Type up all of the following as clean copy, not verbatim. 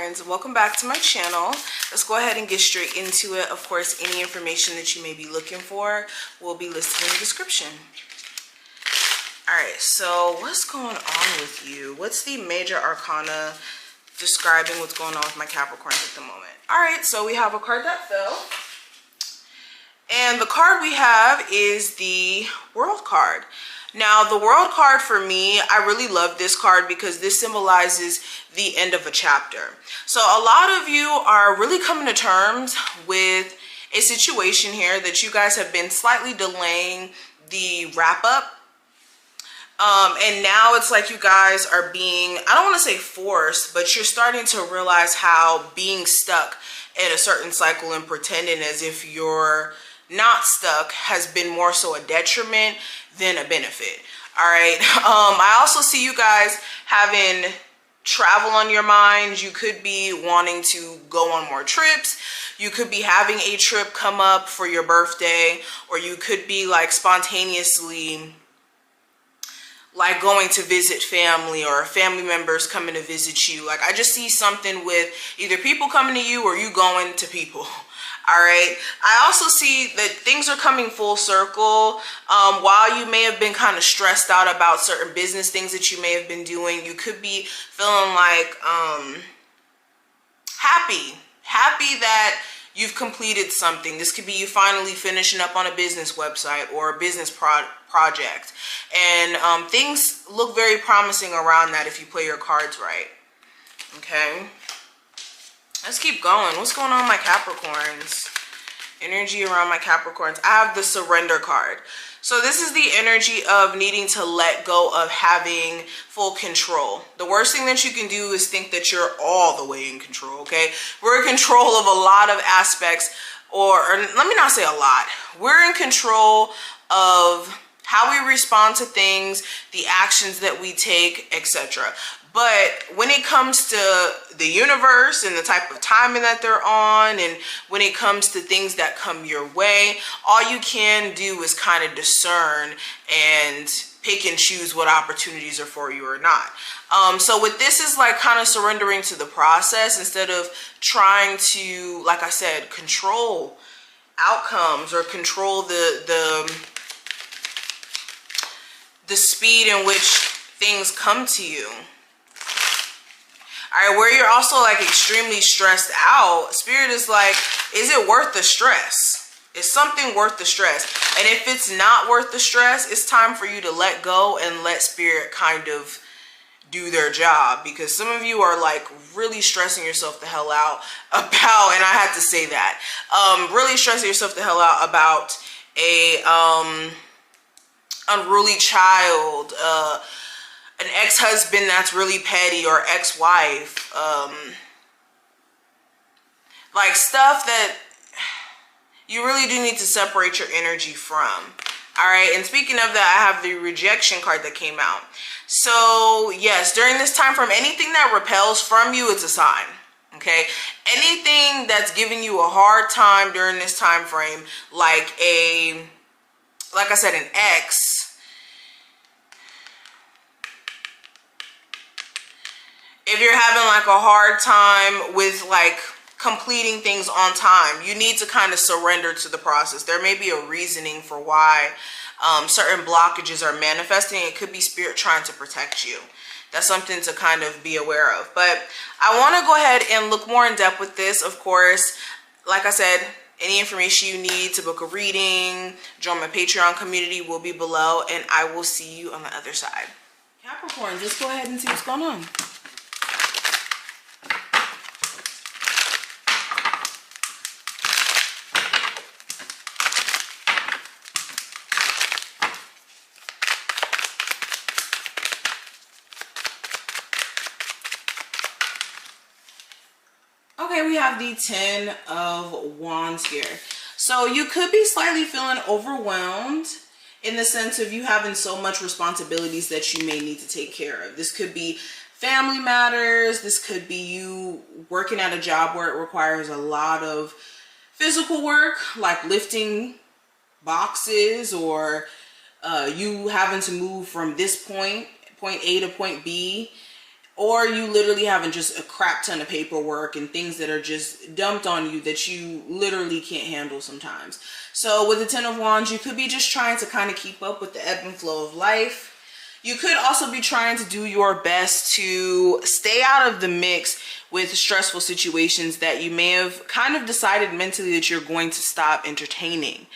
Capricorns, welcome back to my channel. Let's go ahead and get straight into it. Of course, any information that you may be looking for will be listed in the description. Alright, so what's going on with you? What's the major arcana describing what's going on with my Capricorns at the moment? Alright, so we have a card that fell. And the card we have is the World card. Now, the World card for me, I really love this card because this symbolizes the end of a chapter. So a lot of you are really coming to terms with a situation here that you guys have been slightly delaying the wrap up. And now it's like you guys are being, I don't want to say forced, but you're starting to realize how being stuck in a certain cycle and pretending as if you're not stuck has been more so a detriment than a benefit. All right. I also see you guys having travel on your mind. You could be wanting to go on more trips. You could be having a trip come up for your birthday, or you could be like spontaneously like going to visit family or family members coming to visit you. Like I just see something with either people coming to you or you going to people. All right. I also see that things are coming full circle. While you may have been kind of stressed out about certain business things that you may have been doing, you could be feeling like happy that you've completed something. This could be you finally finishing up on a business website or a business project. And things look very promising around that if you play your cards right. Okay. Let's keep going. What's going on with my Capricorns? Energy around my Capricorns. I have the Surrender card. So this is the energy of needing to let go of having full control. The worst thing that you can do is think that you're all the way in control, okay? We're in control of a lot of aspects, or let me not say a lot. We're in control of how we respond to things, the actions that we take, etc. But when it comes to the universe and the type of timing that they're on, and when it comes to things that come your way, all you can do is kind of discern and pick and choose what opportunities are for you or not. So with this is like kind of surrendering to the process instead of trying to, like I said, control outcomes or control the speed in which things come to you. All right, where you're also like extremely stressed out, Spirit is like, is it worth the stress? Is something worth the stress? And if it's not worth the stress, it's time for you to let go and let Spirit kind of do their job, because some of you are like really stressing yourself the hell out about, and I had to say that, really stressing yourself the hell out about a unruly child, an ex-husband that's really petty, or ex-wife, like stuff that you really do need to separate your energy from. All right, and speaking of that, I have the rejection card that came out. So yes, during this time frame, anything that repels from you, it's a sign. Okay, anything that's giving you a hard time during this time frame, like I said, an ex. If you're having like a hard time with like completing things on time, you need to kind of surrender to the process. There may be a reasoning for why certain blockages are manifesting. It could be Spirit trying to protect you. That's something to kind of be aware of. But I want to go ahead and look more in depth with this. Of course, like I said, any information you need to book a reading, join my Patreon community will be below, and I will see you on the other side. Capricorn, just go ahead and see what's going on. Okay, we have the 10 of Wands here. So you could be slightly feeling overwhelmed in the sense of you having so much responsibilities that you may need to take care of. This could be family matters. This could be you working at a job where it requires a lot of physical work, like lifting boxes, or you having to move from this point A to point B, or you literally having just a crap ton of paperwork and things that are just dumped on you that you literally can't handle sometimes. So with the Ten of Wands, you could be just trying to kind of keep up with the ebb and flow of life. You could also be trying to do your best to stay out of the mix with stressful situations that you may have kind of decided mentally that you're going to stop entertaining.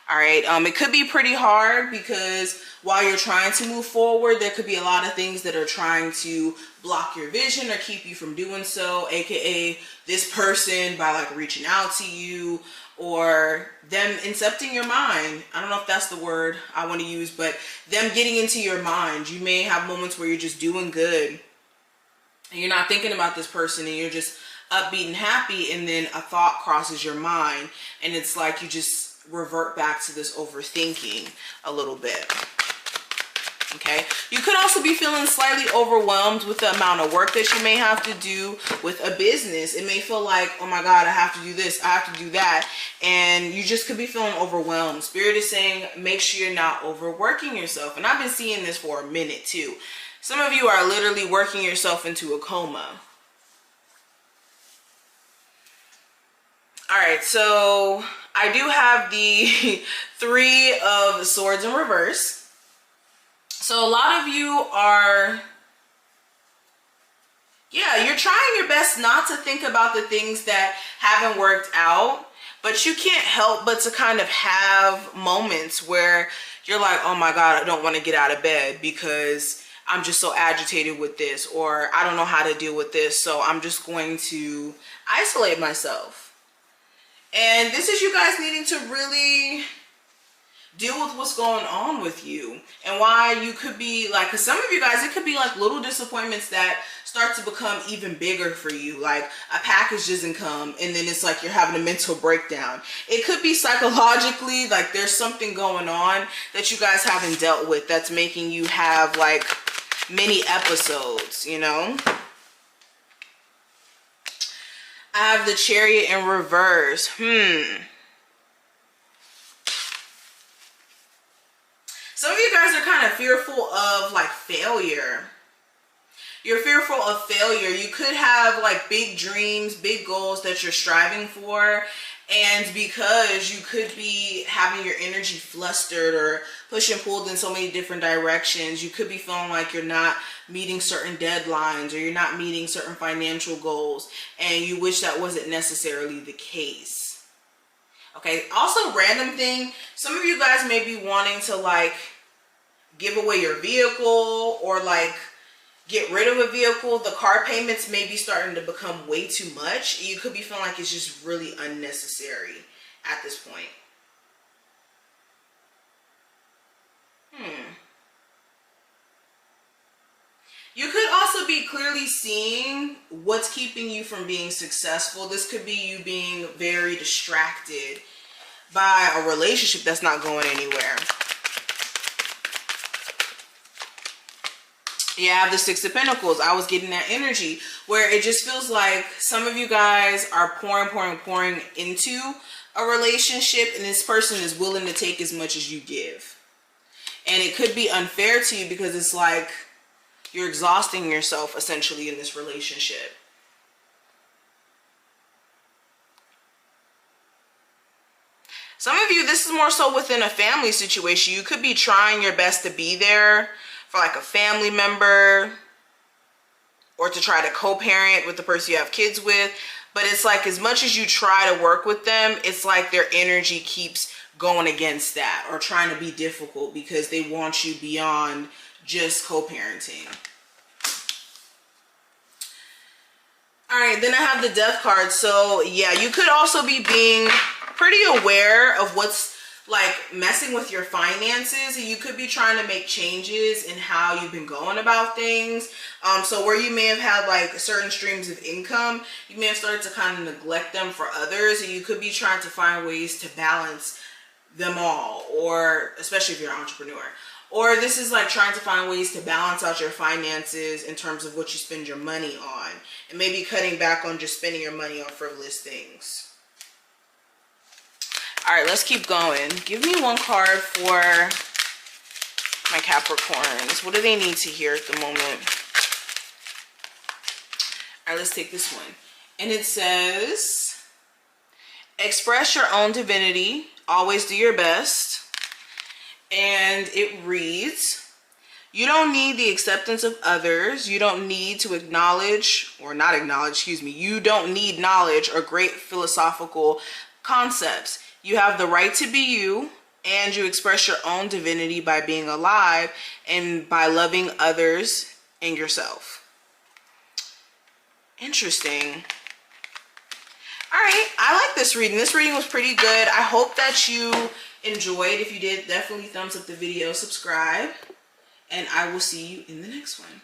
All right, it could be pretty hard because while you're trying to move forward, there could be a lot of things that are trying to block your vision or keep you from doing so, aka this person by like reaching out to you, or them incepting your mind. I don't know if that's the word I want to use, but them getting into your mind. You may have moments where you're just doing good and you're not thinking about this person and you're just upbeat and happy, and then a thought crosses your mind and it's like you just revert back to this overthinking a little bit. Okay, you could also be feeling slightly overwhelmed with the amount of work that you may have to do with a business. It may feel like, oh my God, I have to do this, I have to do that, and you just could be feeling overwhelmed. Spirit is saying make sure you're not overworking yourself, and I've been seeing this for a minute too. Some of you are literally working yourself into a coma. All right, so I do have the Three of Swords in reverse. So a lot of you are, yeah, you're trying your best not to think about the things that haven't worked out, but you can't help but to kind of have moments where you're like, oh my God, I don't want to get out of bed because I'm just so agitated with this, or I don't know how to deal with this, so I'm just going to isolate myself. And this is you guys needing to really deal with what's going on with you, and why you could be like, because some of you guys, it could be like little disappointments that start to become even bigger for you. Like a package doesn't come and then it's like you're having a mental breakdown. It could be psychologically, like there's something going on that you guys haven't dealt with that's making you have like mini episodes, you know. I have the Chariot in reverse. Some of you guys are kind of fearful of like failure. You're fearful of failure. You could have like big dreams, big goals that you're striving for, and because you could be having your energy flustered or pushed and pulled in so many different directions, you could be feeling like you're not meeting certain deadlines or you're not meeting certain financial goals, and you wish that wasn't necessarily the case. Okay, also random thing, some of you guys may be wanting to like give away your vehicle or like get rid of a vehicle. The car payments may be starting to become way too much. You could be feeling like it's just really unnecessary at this point. You could also be clearly seeing what's keeping you from being successful. This could be you being very distracted by a relationship that's not going anywhere. You have the Six of Pentacles. I was getting that energy where it just feels like some of you guys are pouring into a relationship, and this person is willing to take as much as you give. And it could be unfair to you because it's like you're exhausting yourself essentially in this relationship. Some of you, this is more so within a family situation. You could be trying your best to be there for like a family member, or to try to co-parent with the person you have kids with. But it's like as much as you try to work with them, it's like their energy keeps going against that or trying to be difficult because they want you beyond just co-parenting. All right, then I have the Death card. So yeah, you could also be being pretty aware of what's like messing with your finances, and you could be trying to make changes in how you've been going about things. So where you may have had like certain streams of income, you may have started to kind of neglect them for others, and you could be trying to find ways to balance them all, or especially if you're an entrepreneur. Or this is like trying to find ways to balance out your finances in terms of what you spend your money on, and maybe cutting back on just spending your money on frivolous things. All right, let's keep going. Give me one card for my Capricorns. What do they need to hear at the moment? All right, let's take this one. And it says, express your own divinity. Always do your best. And it reads, you don't need the acceptance of others. You don't need to acknowledge, or not acknowledge, excuse me. You don't need knowledge or great philosophical concepts. You have the right to be you, and you express your own divinity by being alive and by loving others and yourself. Interesting. All right, I like this reading. This reading was pretty good. I hope that you enjoyed. If you did, definitely thumbs up the video, subscribe, and I will see you in the next one.